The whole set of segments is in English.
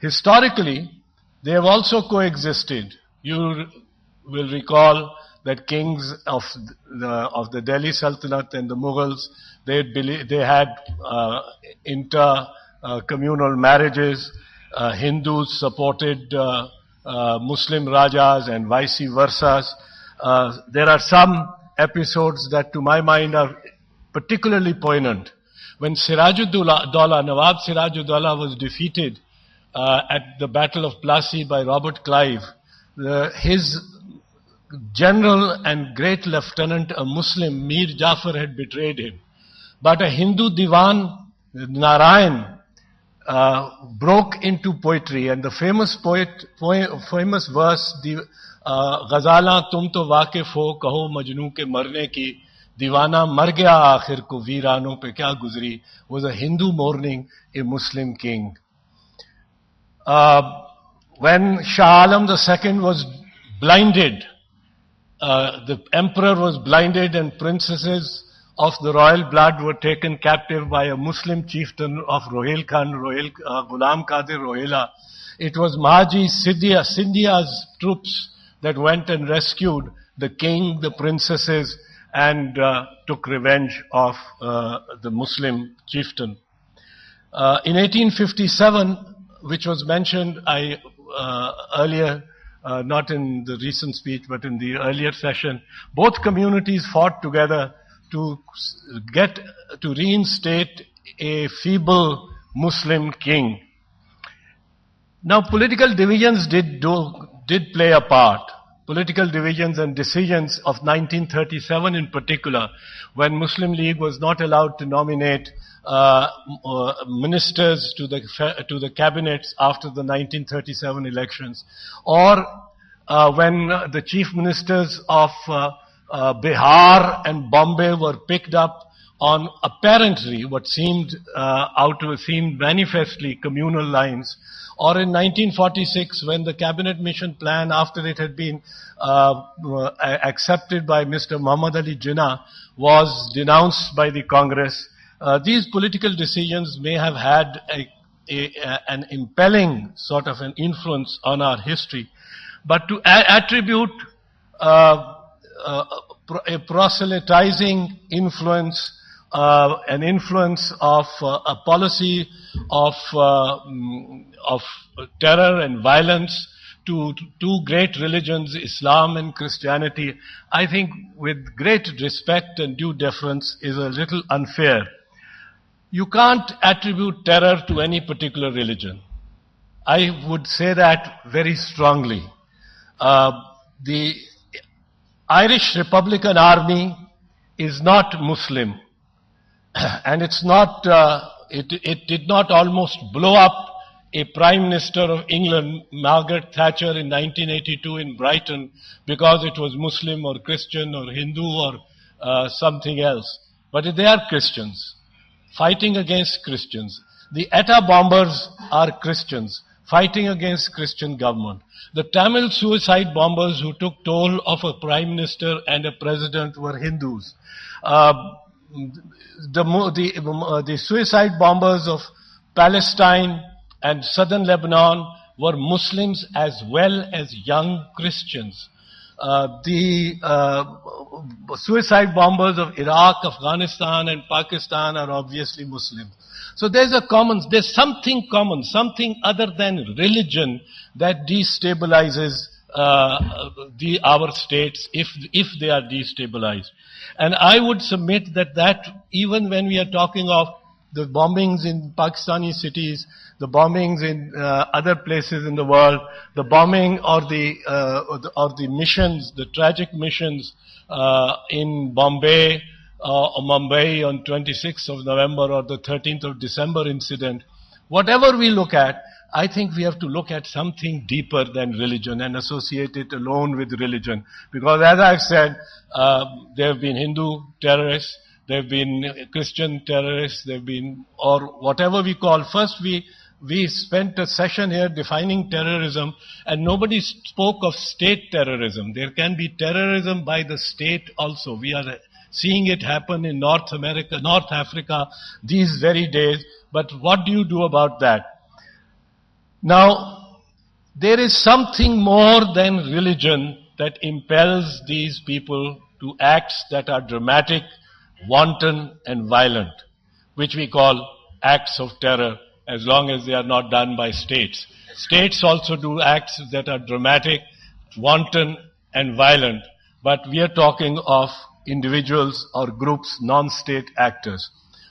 Historically, they have also coexisted. You will recall that kings of the Delhi Sultanate and the Mughals, they had inter-communal marriages. Hindus supported Muslim Rajas and vice versa. There are some episodes that to my mind are particularly poignant. When Nawab Sirajuddaula was defeated at the Battle of Plassey by Robert Clive, his general and great lieutenant, a Muslim, Mir Jafar, had betrayed him. But a Hindu Diwan, Narayan, broke into poetry, and the famous verse, Ghazala tum to waqif ho, kaho majnun ke marne ki, Diwana mar gaya aakhir ko, veeranon pe kya guzri, was a Hindu mourning a Muslim king. When Shah Alam II was blinded, the emperor was blinded and princesses of the royal blood were taken captive by a Muslim chieftain of Rohilkhand, Ghulam Qadir Rohila. It was Mahaji Scindia's troops that went and rescued the king, the princesses, and took revenge of the Muslim chieftain. In 1857, which was mentioned earlier, not in the recent speech, but in the earlier session, both communities fought together to reinstate a feeble Muslim king. Now, political divisions did play a part. Political divisions and decisions of 1937 in particular, when Muslim League was not allowed to nominate ministers to the cabinets after the 1937 elections, or when the chief ministers of Bihar and Bombay were picked up on apparently what seemed manifestly communal lines, or in 1946 when the cabinet mission plan, after it had been accepted by Mr. Muhammad Ali Jinnah, was denounced by the Congress. These political decisions may have had an impelling sort of an influence on our history, but to attribute a proselytizing influence, an influence of a policy of terror and violence to two great religions, Islam and Christianity, I think with great respect and due deference is a little unfair. You can't attribute terror to any particular religion. I would say that very strongly. The Irish Republican Army is not Muslim, and it's not. It did not almost blow up a Prime Minister of England, Margaret Thatcher, in 1982 in Brighton because it was Muslim or Christian or Hindu or something else. But they are Christians, fighting against Christians. The ETA bombers are Christians, fighting against Christian government. The Tamil suicide bombers who took toll of a Prime Minister and a President were Hindus. The suicide bombers of Palestine and southern Lebanon were Muslims as well as young Christians. The suicide bombers of Iraq, Afghanistan and Pakistan are obviously Muslims. So there's something common, something other than religion that destabilizes our states if they are destabilized. And I would submit that even when we are talking of the bombings in Pakistani cities, the bombings in other places in the world, the bombing or the missions, the tragic missions in Bombay or Mumbai on 26th of November or the 13th of December incident, whatever we look at, I think we have to look at something deeper than religion and associate it alone with religion. Because as I've said, there have been Hindu terrorists, there have been Christian terrorists, there have been, or whatever we call. First we spent a session here defining terrorism, and nobody spoke of state terrorism. There can be terrorism by the state also. We are seeing it happen in North Africa these very days. But what do you do about that? Now, there is something more than religion that impels these people to acts that are dramatic, wanton, and violent, which we call acts of terror, as long as they are not done by states. States also do acts that are dramatic, wanton, and violent, but we are talking of individuals or groups, non-state actors.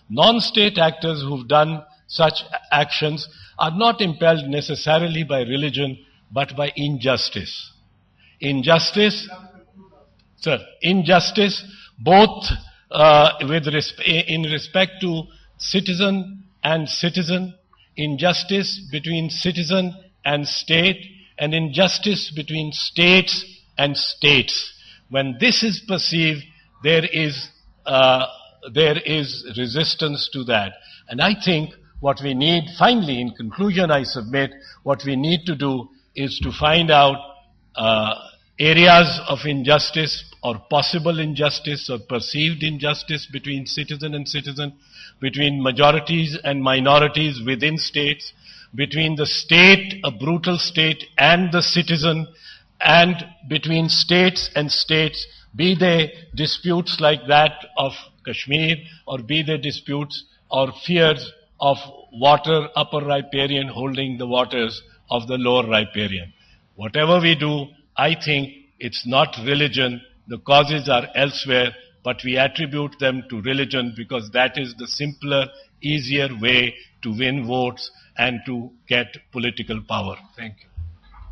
Non-state actors who've done such actions are not impelled necessarily by religion, but by injustice. Injustice, both in respect to citizen and citizen, injustice between citizen and state, and injustice between states and states. When this is perceived, there is resistance to that. And I think what we need, finally, in conclusion, I submit, what we need to do is to find out areas of injustice or possible injustice or perceived injustice between citizen and citizen, between majorities and minorities within states, between the state, a brutal state, and the citizen, and between states and states, be they disputes like that of Kashmir, or be they disputes or fears of upper riparian holding the waters of the lower riparian. Whatever we do, I think it's not religion. The causes are elsewhere, but we attribute them to religion because that is the simpler, easier way to win votes and to get political power. Thank you.